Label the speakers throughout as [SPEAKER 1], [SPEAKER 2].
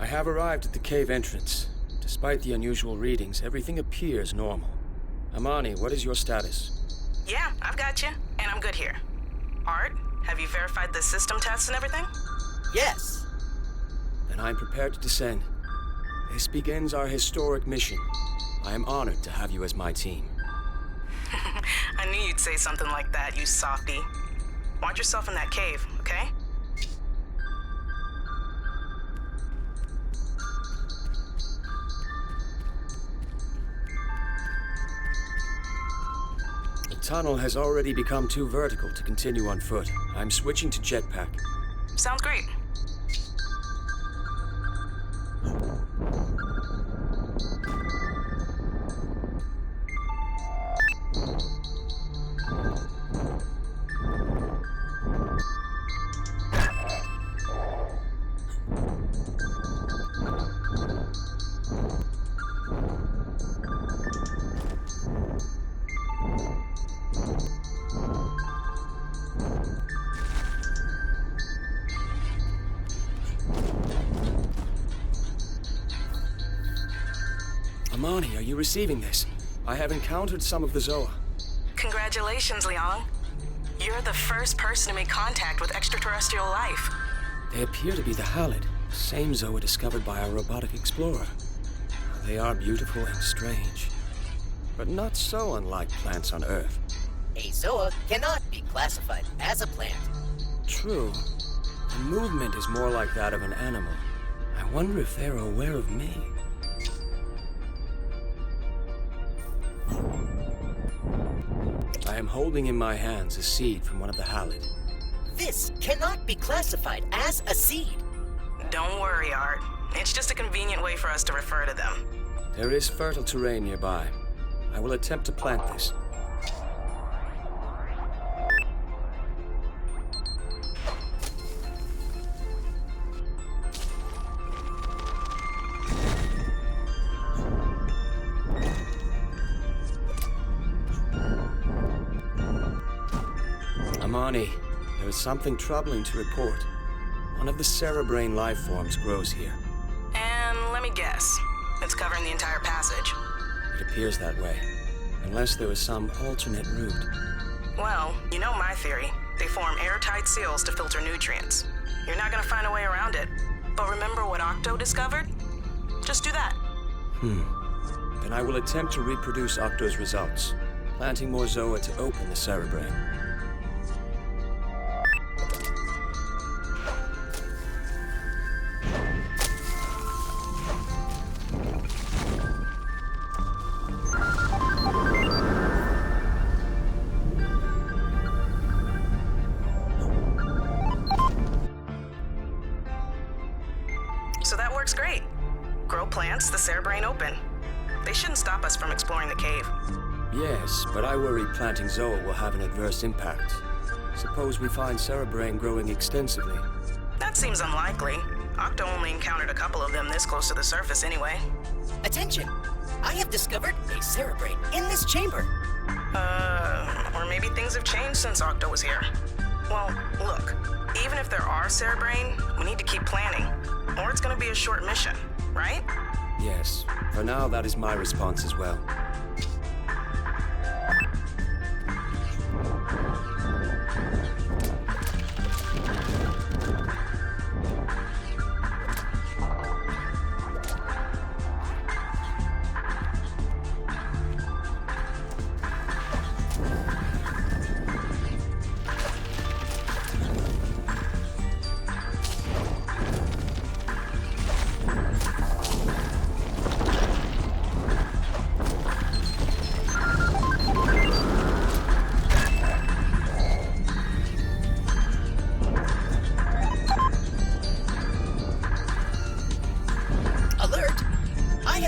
[SPEAKER 1] I have arrived at the cave entrance. Despite the unusual readings, everything appears normal. Amani, what is your status?
[SPEAKER 2] Yeah, I've got you, and I'm good here. Art, have you verified the system tests and everything?
[SPEAKER 3] Yes.
[SPEAKER 1] Then I'm prepared to descend. This begins our historic mission. I am honored to have you as my team.
[SPEAKER 2] I knew you'd say something like that, you softy. Watch yourself in that cave, okay?
[SPEAKER 1] The tunnel has already become too vertical to continue on foot. I'm switching to jetpack.
[SPEAKER 2] Sounds great.
[SPEAKER 1] Amani, are you receiving this? I have encountered some of the Zoa.
[SPEAKER 2] Congratulations, Leon. You're the first person to make contact with extraterrestrial life.
[SPEAKER 1] They appear to be the Halid, the same Zoa discovered by our robotic explorer. They are beautiful and strange, but not so unlike plants on Earth.
[SPEAKER 3] A Zoa cannot be classified as a plant.
[SPEAKER 1] True. The movement is more like that of an animal. I wonder if they're aware of me. I am holding in my hands a seed from one of the Halid.
[SPEAKER 3] This cannot be classified as a seed.
[SPEAKER 2] Don't worry, Art. It's just a convenient way for us to refer to them.
[SPEAKER 1] There is fertile terrain nearby. I will attempt to plant this. Amani, there is something troubling to report. One of the cerebrain life forms grows here.
[SPEAKER 2] And let me guess. It's covering the entire passage.
[SPEAKER 1] It appears that way, unless there is some alternate route.
[SPEAKER 2] Well, you know my theory. They form airtight seals to filter nutrients. You're not gonna find a way around it. But remember what Octo discovered? Just do that.
[SPEAKER 1] Then I will attempt to reproduce Octo's results, planting more Zoa to open the cerebrain.
[SPEAKER 2] So that works great. Grow plants, the cerebrain open. They shouldn't stop us from exploring the cave.
[SPEAKER 1] Yes, but I worry planting Zoa will have an adverse impact. Suppose we find cerebrain growing extensively.
[SPEAKER 2] That seems unlikely. Octo only encountered a couple of them this close to the surface anyway.
[SPEAKER 3] Attention! I have discovered a cerebrain in this chamber.
[SPEAKER 2] Or maybe things have changed since Octo was here. Well, look, even if there are cerebrain, we need to keep planning, or it's gonna be a short mission, right?
[SPEAKER 1] Yes, for now that is my response as well.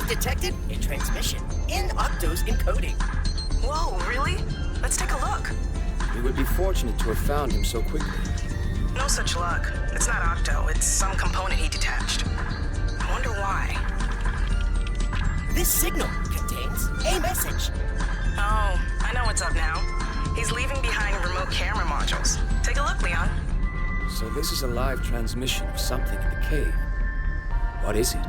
[SPEAKER 3] Detected a transmission in Octo's encoding.
[SPEAKER 2] Whoa, really? Let's take a look.
[SPEAKER 1] We would be fortunate to have found him so quickly.
[SPEAKER 2] No such luck. It's not Octo, it's some component he detached. I wonder why.
[SPEAKER 3] This signal contains a message.
[SPEAKER 2] Oh, I know what's up now. He's leaving behind remote camera modules. Take a look, Leon.
[SPEAKER 1] So this is a live transmission of something in the cave. What is it?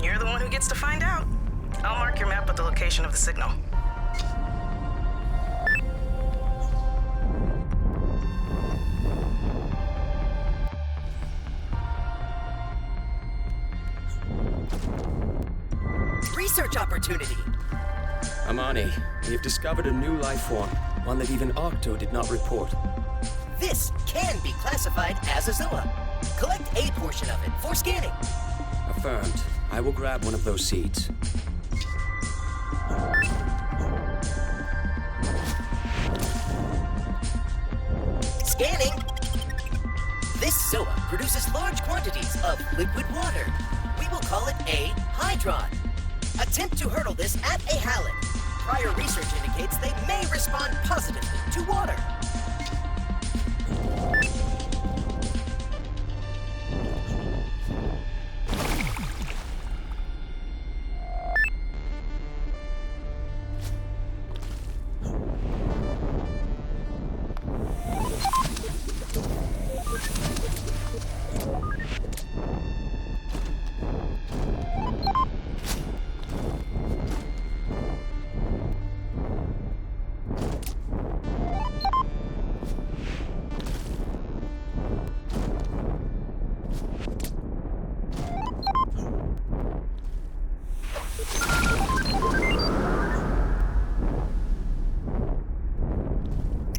[SPEAKER 2] You're the one who gets to find out. I'll mark your map with the location of the signal.
[SPEAKER 3] Research opportunity.
[SPEAKER 1] Amani, we've discovered a new life form, one that even Octo did not report.
[SPEAKER 3] This can be classified as a Zoa. Collect a portion of it for scanning.
[SPEAKER 1] Affirmed. I will grab one of those seeds.
[SPEAKER 3] Scanning. This Zoa produces large quantities of liquid water. We will call it a hydron. Attempt to hurdle this at a halid. Prior research indicates they may respond positively to water.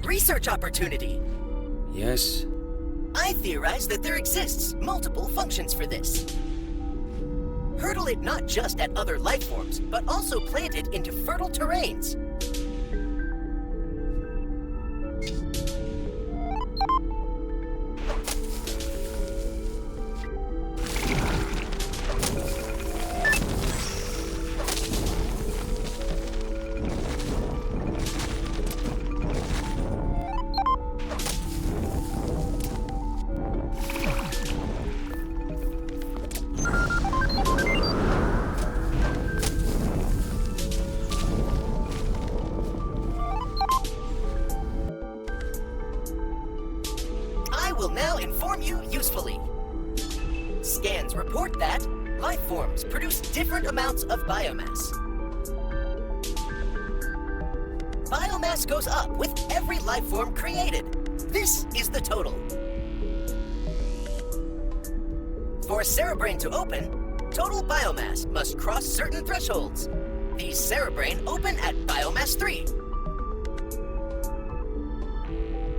[SPEAKER 3] Research opportunity.
[SPEAKER 1] Yes?
[SPEAKER 3] I theorize that there exists multiple functions for this. Hurdle it not just at other life forms, but also plant it into fertile terrains. Will now inform you usefully. Scans report that life forms produce different amounts of biomass. Biomass goes up with every life form created. This is the total. For a cerebrain to open, total biomass must cross certain thresholds. These cerebrain open at biomass 3.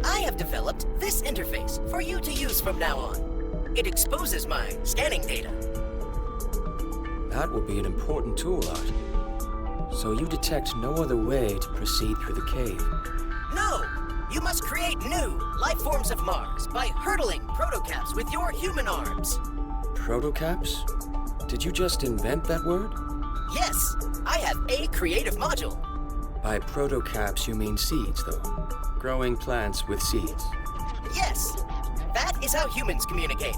[SPEAKER 3] I have developed this interface for you to use from now on. It exposes my scanning data.
[SPEAKER 1] That will be an important tool, Art. So you detect no other way to proceed through the cave?
[SPEAKER 3] No! You must create new life forms of Mars by hurdling protocaps with your human arms.
[SPEAKER 1] Protocaps? Did you just invent that word?
[SPEAKER 3] Yes, I have a creative module.
[SPEAKER 1] By protocaps, you mean seeds, though? Growing plants with seeds.
[SPEAKER 3] Yes, that is how humans communicate.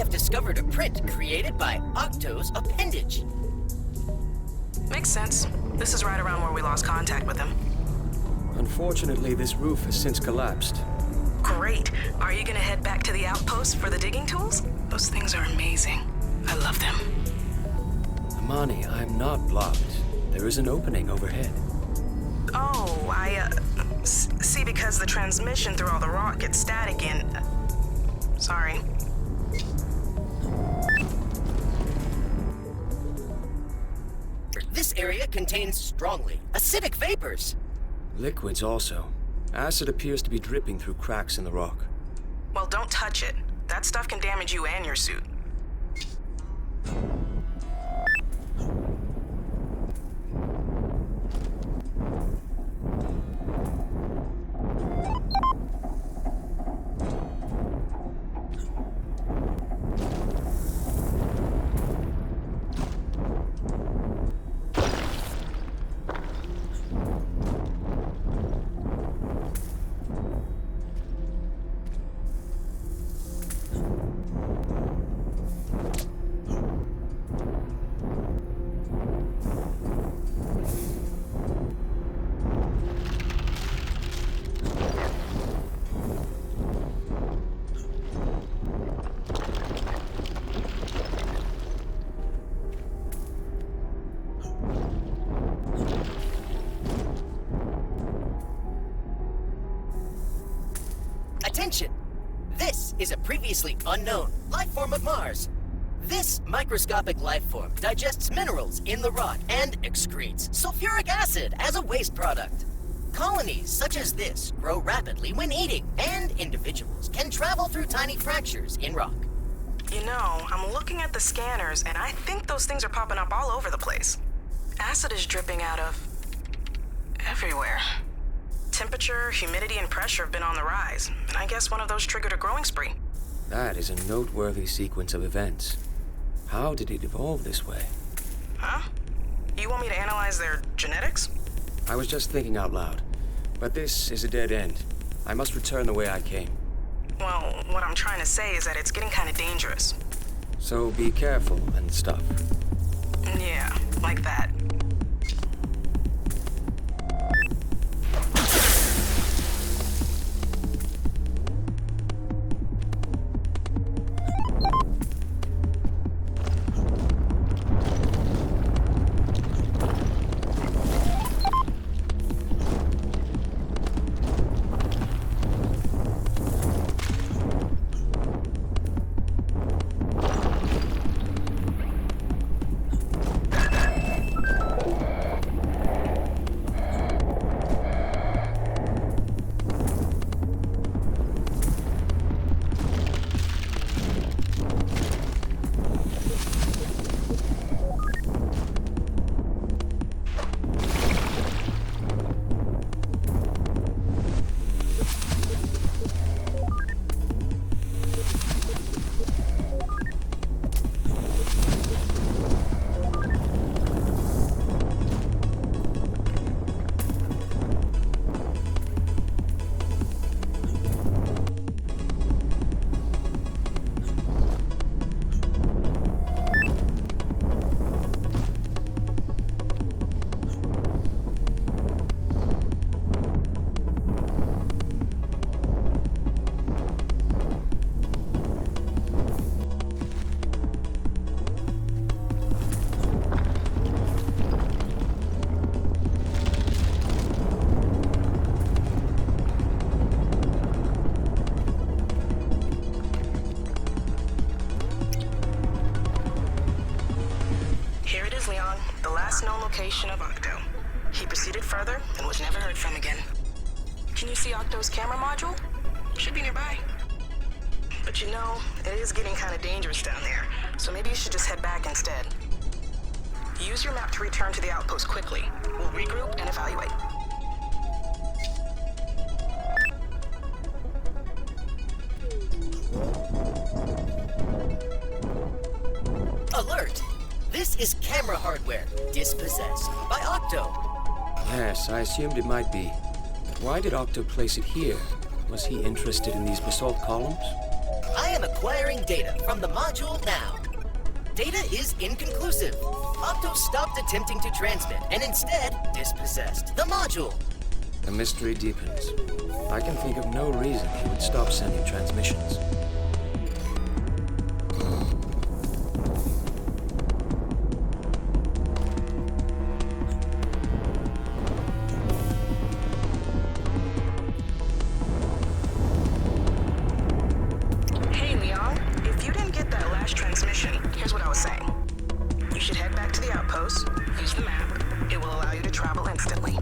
[SPEAKER 3] Discovered a print created by Octo's appendage.
[SPEAKER 2] Makes sense. This is right around where we lost contact with him.
[SPEAKER 1] Unfortunately, this roof has since collapsed.
[SPEAKER 2] Great. Are you gonna head back to the outpost for the digging tools? Those things are amazing. I love them.
[SPEAKER 1] Amani, I'm not blocked. There is an opening overhead.
[SPEAKER 2] Oh, See, because the transmission through all the rock gets static and... Sorry.
[SPEAKER 3] This area contains strongly acidic vapors.
[SPEAKER 1] Liquids also. Acid appears to be dripping through cracks in the rock.
[SPEAKER 2] Well, don't touch it. That stuff can damage you and your suit.
[SPEAKER 3] Attention! This is a previously unknown life form of Mars. This microscopic life form digests minerals in the rock and excretes sulfuric acid as a waste product. Colonies such as this grow rapidly when eating, and individuals can travel through tiny fractures in rock.
[SPEAKER 2] You know, I'm looking at the scanners, and I think those things are popping up all over the place. Acid is dripping out of... everywhere. Temperature, humidity, and pressure have been on the rise, and I guess one of those triggered a growing spree.
[SPEAKER 1] That is a noteworthy sequence of events. How did it evolve this way?
[SPEAKER 2] Huh? You want me to analyze their genetics?
[SPEAKER 1] I was just thinking out loud. But this is a dead end. I must return the way I came.
[SPEAKER 2] Well, what I'm trying to say is that it's getting kind of dangerous.
[SPEAKER 1] So be careful and stuff.
[SPEAKER 2] Yeah, like that. Of Octo. He proceeded further and was never heard from again. Can you see Octo's camera module? Should be nearby. But you know, it is getting kind of dangerous down there, so maybe you should just head back instead. Use your map to return to the outpost quickly. We'll regroup and evaluate.
[SPEAKER 3] Alert! This is camera hardware, dispossessed by Octo.
[SPEAKER 1] Yes, I assumed it might be. But why did Octo place it here? Was he interested in these basalt columns?
[SPEAKER 3] I am acquiring data from the module now. Data is inconclusive. Octo stopped attempting to transmit and instead dispossessed the module.
[SPEAKER 1] The mystery deepens. I can think of no reason he would stop sending transmissions.
[SPEAKER 2] this mission, here's what I was saying. You should head back to the outpost, use the map. It will allow you to travel instantly.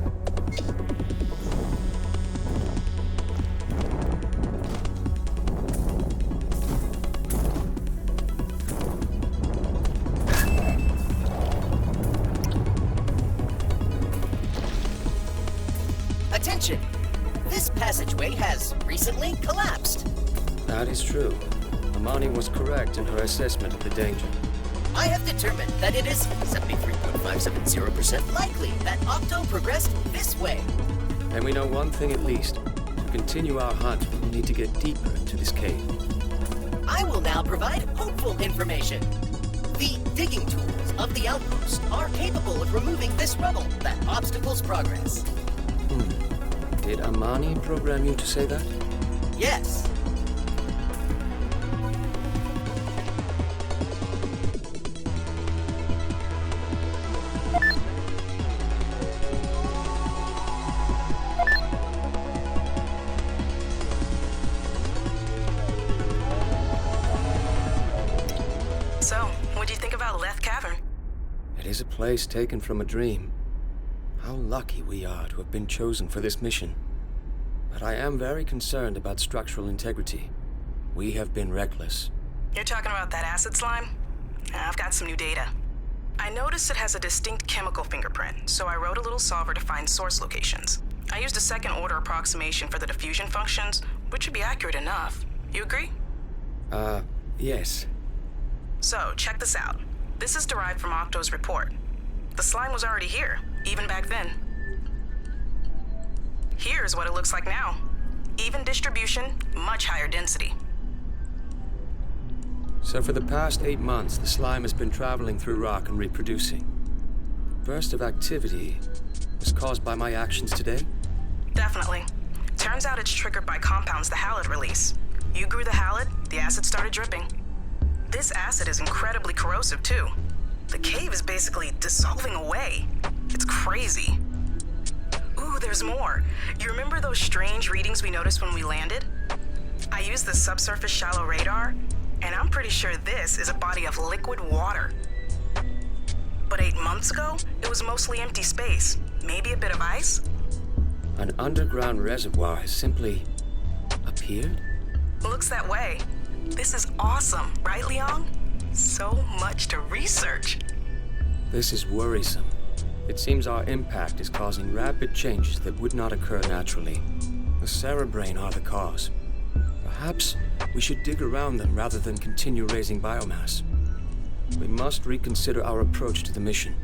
[SPEAKER 3] Attention! This passageway has recently collapsed.
[SPEAKER 1] That is true. Amani was correct in her assessment of the danger.
[SPEAKER 3] I have determined that it is 73.570% likely that Octo progressed this way.
[SPEAKER 1] And we know one thing at least. To continue our hunt, we will need to get deeper into this cave.
[SPEAKER 3] I will now provide hopeful information. The digging tools of the outpost are capable of removing this rubble that obstacles progress.
[SPEAKER 1] Did Amani program you to say that?
[SPEAKER 3] Yes.
[SPEAKER 2] So, what do you think about Leth Cavern?
[SPEAKER 1] It is a place taken from a dream. How lucky we are to have been chosen for this mission. But I am very concerned about structural integrity. We have been reckless.
[SPEAKER 2] You're talking about that acid slime? I've got some new data. I noticed it has a distinct chemical fingerprint, so I wrote a little solver to find source locations. I used a second-order approximation for the diffusion functions, which should be accurate enough. You agree?
[SPEAKER 1] Yes.
[SPEAKER 2] So, check this out. This is derived from Octo's report. The slime was already here, even back then. Here's what it looks like now. Even distribution, much higher density.
[SPEAKER 1] So for the past 8 months, the slime has been traveling through rock and reproducing. The burst of activity was caused by my actions today?
[SPEAKER 2] Definitely. Turns out it's triggered by compounds the halide release. You grew the halide, the acid started dripping. This acid is incredibly corrosive, too. The cave is basically dissolving away. It's crazy. Ooh, there's more. You remember those strange readings we noticed when we landed? I used the subsurface shallow radar, and I'm pretty sure this is a body of liquid water. But 8 months ago, it was mostly empty space. Maybe a bit of ice?
[SPEAKER 1] An underground reservoir has simply appeared?
[SPEAKER 2] Looks that way. This is awesome, right, Leon? So much to research.
[SPEAKER 1] This is worrisome. It seems our impact is causing rapid changes that would not occur naturally. The cerebrain are the cause. Perhaps we should dig around them rather than continue raising biomass. We must reconsider our approach to the mission.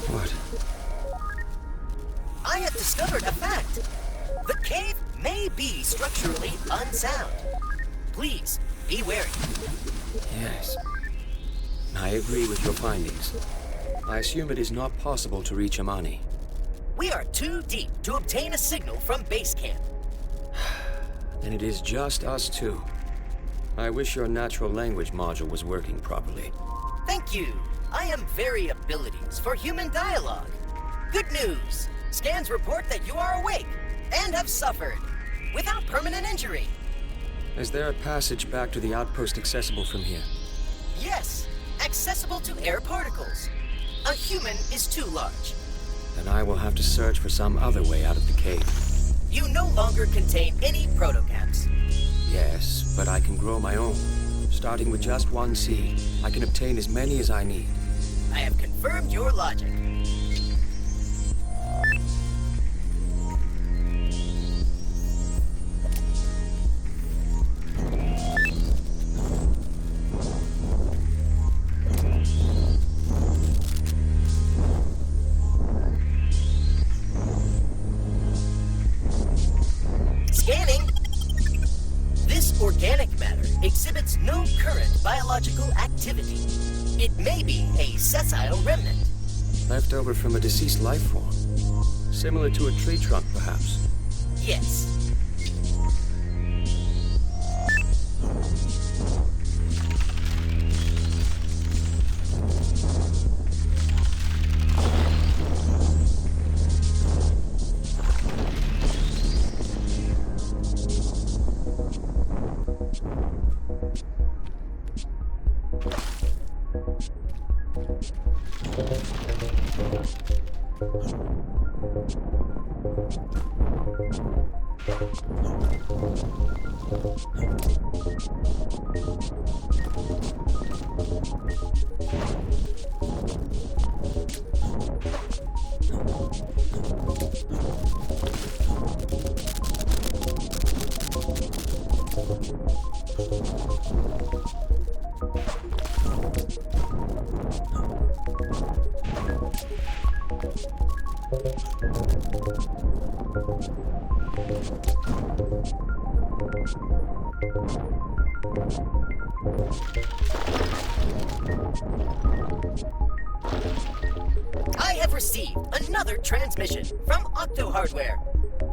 [SPEAKER 1] What?
[SPEAKER 3] I have discovered a fact. The cave may be structurally unsound. Please, be wary.
[SPEAKER 1] Yes. I agree with your findings. I assume it is not possible to reach Amani.
[SPEAKER 3] We are too deep to obtain a signal from base camp.
[SPEAKER 1] Then it is just us two. I wish your natural language module was working properly.
[SPEAKER 3] Thank you. I am very abilities for human dialogue. Good news. Scans report that you are awake and have suffered without permanent injury.
[SPEAKER 1] Is there a passage back to the outpost accessible from here?
[SPEAKER 3] Yes, accessible to air particles. A human is too large.
[SPEAKER 1] Then I will have to search for some other way out of the cave.
[SPEAKER 3] You no longer contain any protocaps.
[SPEAKER 1] Yes, but I can grow my own. Starting with just one seed, I can obtain as many as I need.
[SPEAKER 3] I have confirmed your logic. be a sessile remnant.
[SPEAKER 1] Left over from a deceased life form. Similar to a tree trunk, perhaps.
[SPEAKER 3] Yes. I have received another transmission from Octo Hardware.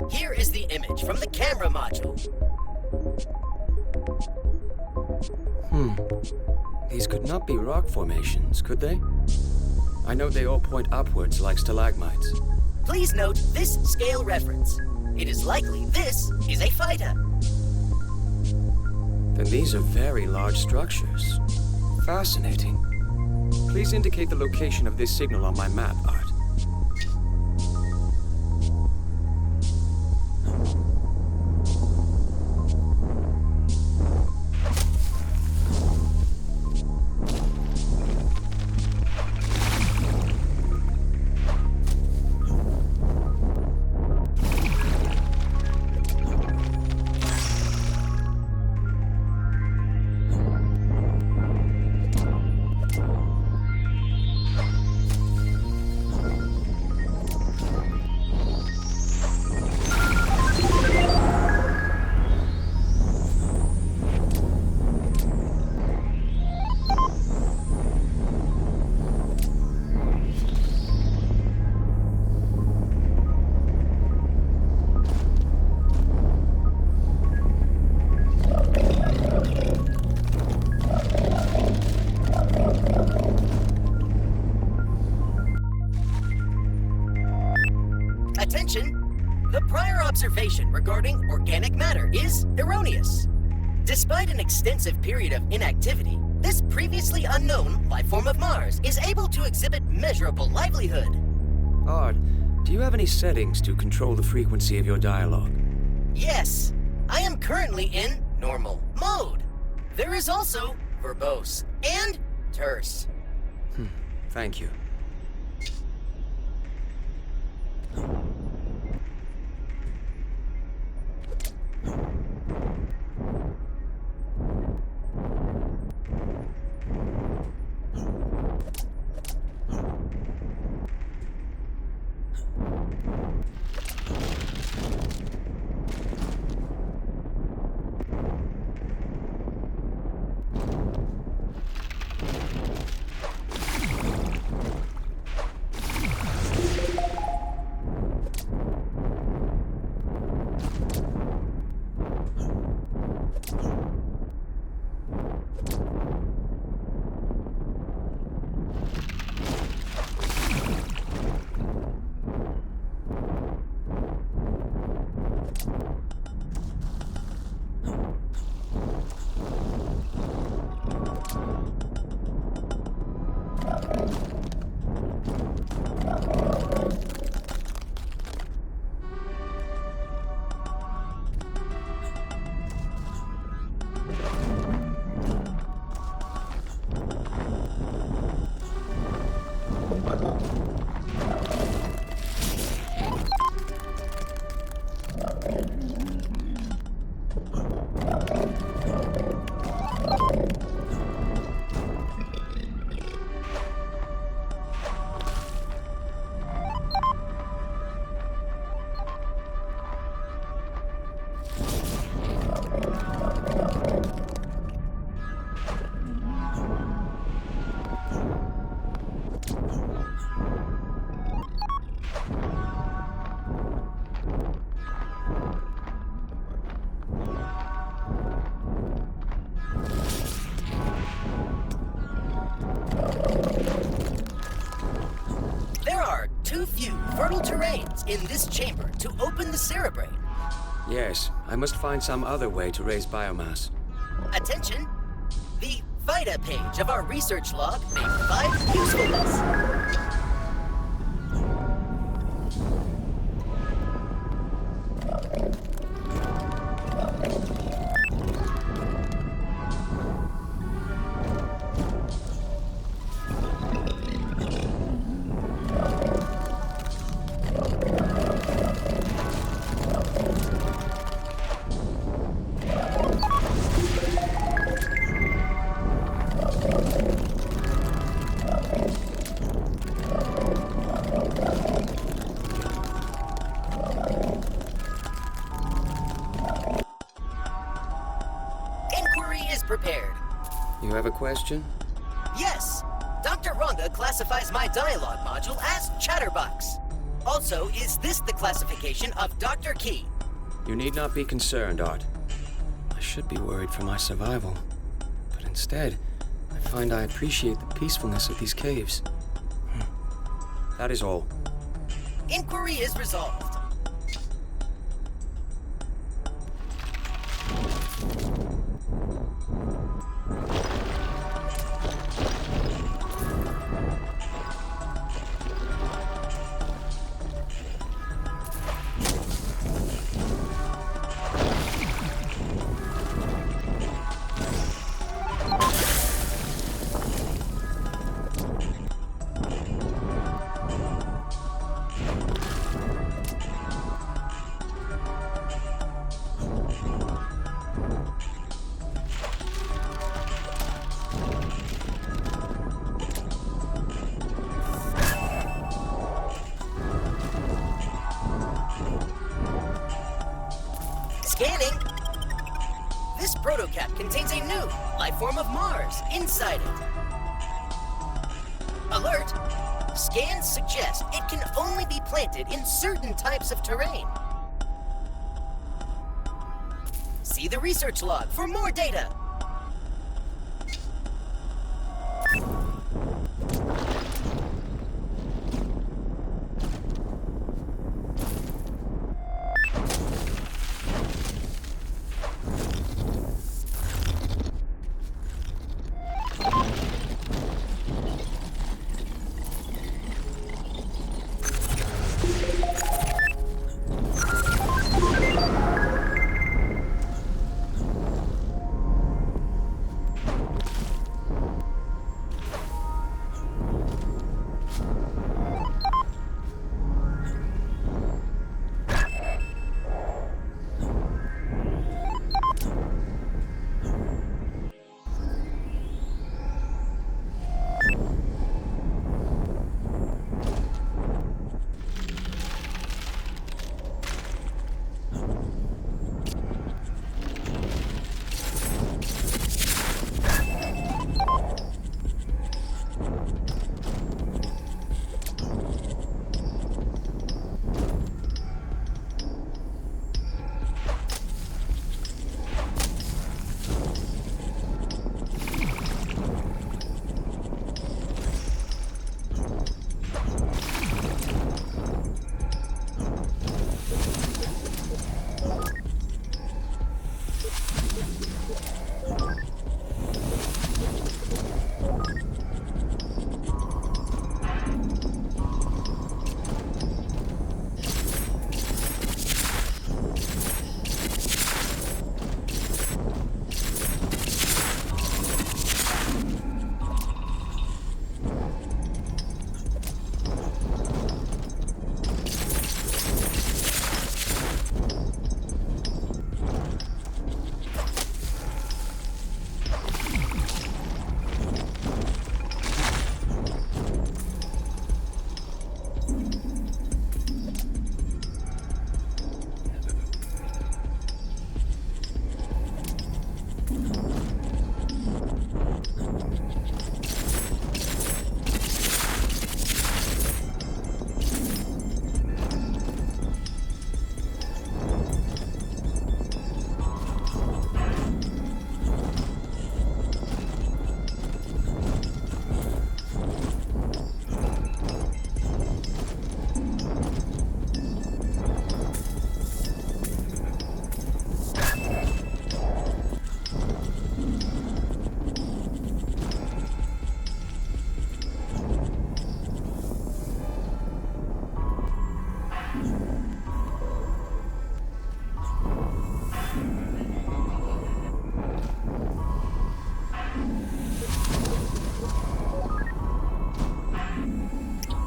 [SPEAKER 3] Here is the image from the camera module.
[SPEAKER 1] These could not be rock formations, could they? I know they all point upwards like stalagmites.
[SPEAKER 3] Please note this scale reference. It is likely this is a fighter.
[SPEAKER 1] Then these are very large structures. Fascinating. Please indicate the location of this signal on my map, Art.
[SPEAKER 3] Attention! The prior observation regarding organic matter is erroneous. Despite an extensive period of inactivity, this previously unknown life form of Mars is able to exhibit measurable livelihood.
[SPEAKER 1] Art, do you have any settings to control the frequency of your dialogue?
[SPEAKER 3] Yes, I am currently in normal mode. There is also verbose and terse.
[SPEAKER 1] Thank you.
[SPEAKER 3] fertile terrains in this chamber to open the cerebrain.
[SPEAKER 1] Yes, I must find some other way to raise biomass.
[SPEAKER 3] Attention! The VITA page of our research log may provide usefulness. Prepared.
[SPEAKER 1] You have a question?
[SPEAKER 3] Yes! Dr. Rhonda classifies my dialogue module as Chatterbox. Also, is this the classification of Dr. Key?
[SPEAKER 1] You need not be concerned, Art. I should be worried for my survival. But instead, I find I appreciate the peacefulness of these caves. That is all.
[SPEAKER 3] Inquiry is resolved. Scanning! This protocap contains a new life form of Mars inside it. Alert! Scans suggest it can only be planted in certain types of terrain. See the research log for more data.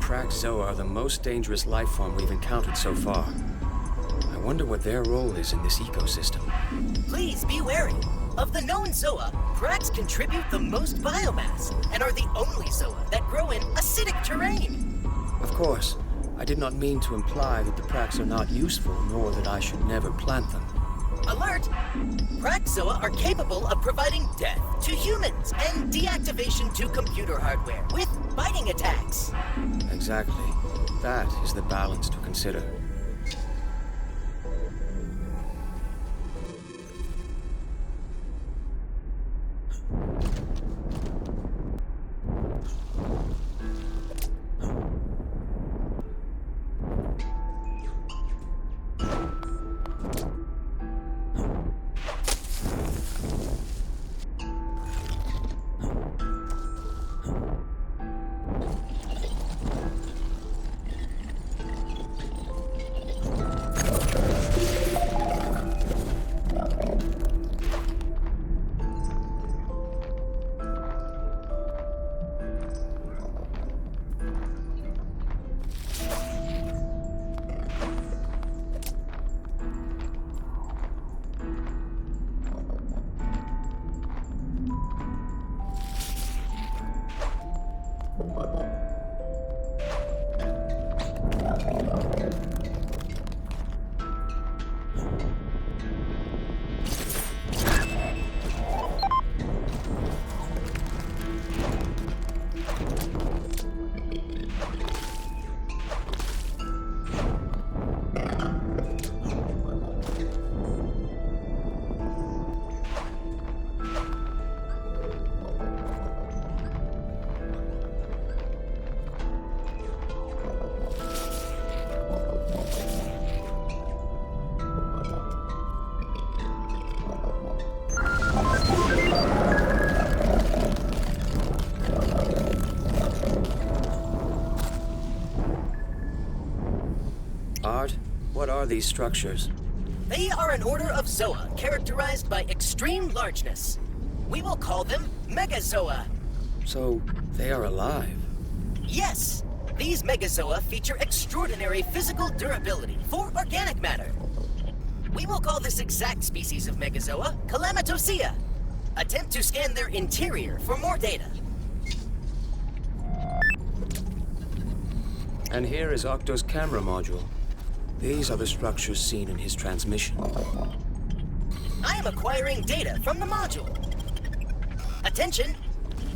[SPEAKER 1] cracked Zoa are the most dangerous life form we've encountered so far. I wonder what their role is in this ecosystem.
[SPEAKER 3] Please be wary. Of the known Zoa, cracks contribute the most biomass and are the only Zoa that grow in acidic terrain.
[SPEAKER 1] Of course, I did not mean to imply that the cracks are not useful, nor that I should never plant them.
[SPEAKER 3] Alert! Cracked Zoa are capable of providing death to humans and deactivation to computer hardware with biting attacks.
[SPEAKER 1] Exactly. That is the balance to consider. Art, what are these structures?
[SPEAKER 3] They are an order of Zoa characterized by extreme largeness. We will call them Megazoa.
[SPEAKER 1] So, they are alive?
[SPEAKER 3] Yes! These Megazoa feature extraordinary physical durability for organic matter. We will call this exact species of Megazoa Calamitosea. Attempt to scan their interior for more data.
[SPEAKER 1] And here is Octo's camera module. These are the structures seen in his transmission.
[SPEAKER 3] I am acquiring data from the module. Attention!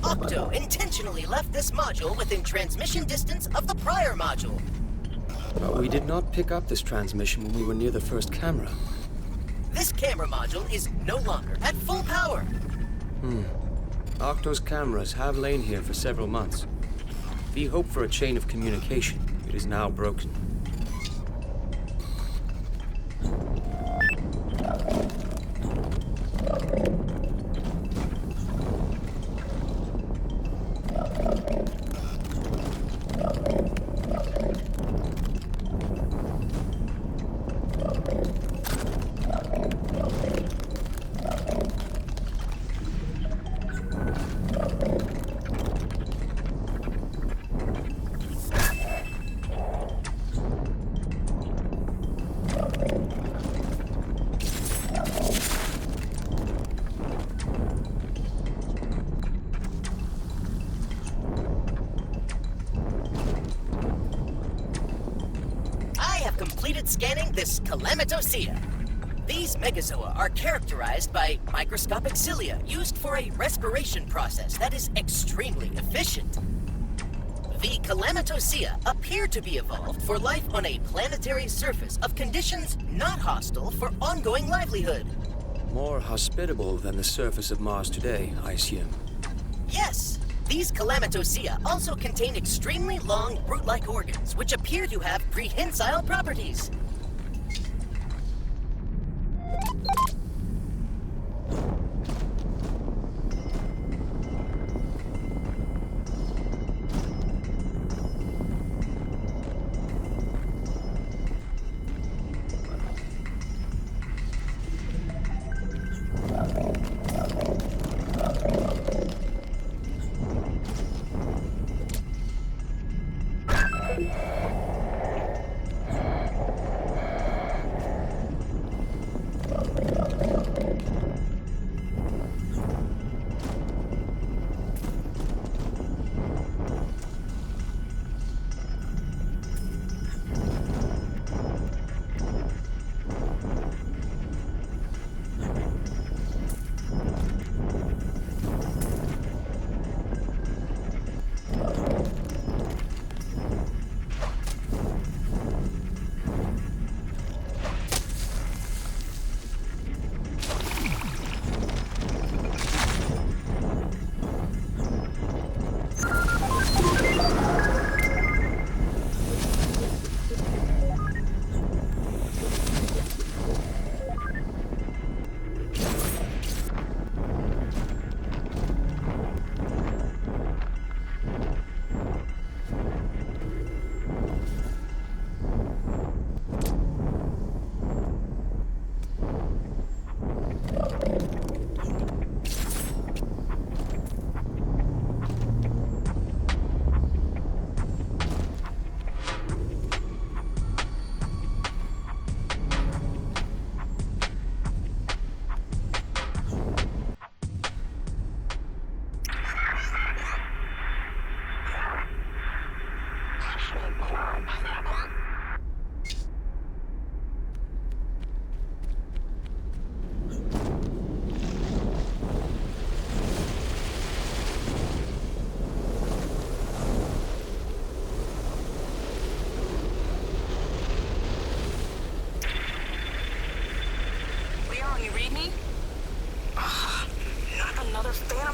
[SPEAKER 3] Octo intentionally left this module within transmission distance of the prior module.
[SPEAKER 1] But we did not pick up this transmission when we were near the first camera.
[SPEAKER 3] This camera module is no longer at full power.
[SPEAKER 1] Octo's cameras have lain here for several months. If he hoped for a chain of communication, it is now broken.
[SPEAKER 3] Scanning this Calamitosea. These Megazoa are characterized by microscopic cilia used for a respiration process that is extremely efficient. The Calamitosea appear to be evolved for life on a planetary surface of conditions not hostile for ongoing livelihood.
[SPEAKER 1] More hospitable than the surface of Mars today, I assume.
[SPEAKER 3] Yes! These Calamitosea also contain extremely long, root-like organs, which appear to have prehensile properties.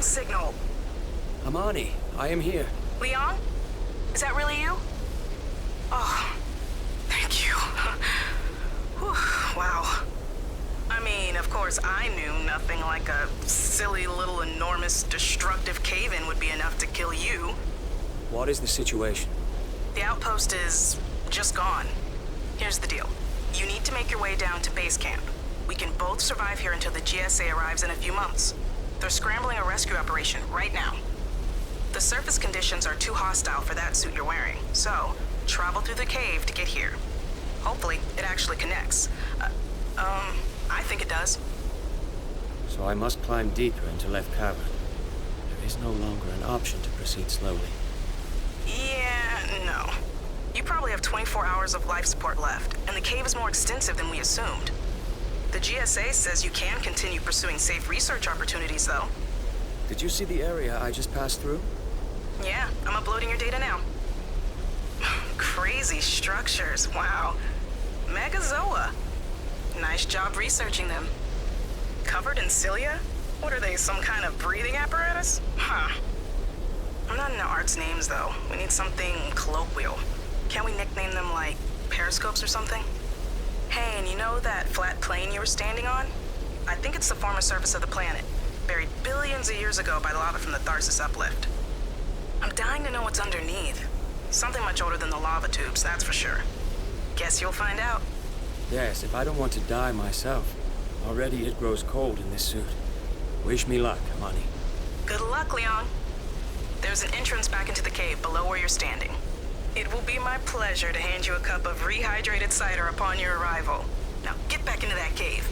[SPEAKER 2] Signal.
[SPEAKER 1] Amani, I am here.
[SPEAKER 2] Leon? Is that really you? Oh, thank you. Whew, wow. I mean, of course, I knew nothing like a silly little enormous destructive cave-in would be enough to kill you.
[SPEAKER 1] What is the situation?
[SPEAKER 2] The outpost is just gone. Here's the deal. You need to make your way down to base camp. We can both survive here until the GSA arrives in a few months. They're scrambling a rescue operation right now. The surface conditions are too hostile for that suit you're wearing, so travel through the cave to get here. Hopefully, it actually connects. I think it does.
[SPEAKER 1] So I must climb deeper into Left Cavern. There is no longer an option to proceed slowly.
[SPEAKER 2] Yeah, no. You probably have 24 hours of life support left, and the cave is more extensive than we assumed. The GSA says you can continue pursuing safe research opportunities, though.
[SPEAKER 1] Did you see the area I just passed through?
[SPEAKER 2] Yeah, I'm uploading your data now. Crazy structures, wow. Megazoa. Nice job researching them. Covered in cilia? What are they, some kind of breathing apparatus? Huh. I'm not into arts names, though. We need something colloquial. Can't we nickname them, like, periscopes or something? Hey, and you know that flat plane you were standing on? I think it's the former surface of the planet, buried billions of years ago by lava from the Tharsis uplift. I'm dying to know what's underneath. Something much older than the lava tubes, that's for sure. Guess you'll find out.
[SPEAKER 1] Yes, if I don't want to die myself. Already it grows cold in this suit. Wish me luck, Amani.
[SPEAKER 2] Good luck, Leon. There's an entrance back into the cave below where you're standing. It will be my pleasure to hand you a cup of rehydrated cider upon your arrival. Now get back into that cave.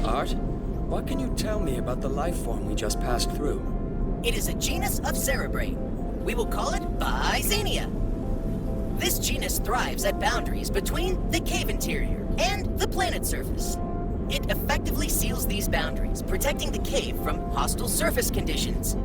[SPEAKER 1] Art, what can you tell me about the life form we just passed through?
[SPEAKER 3] It is a genus of cerebrain. We will call it Byzania. This genus thrives at boundaries between the cave interior and the planet surface. It effectively seals these boundaries, protecting the cave from hostile surface conditions.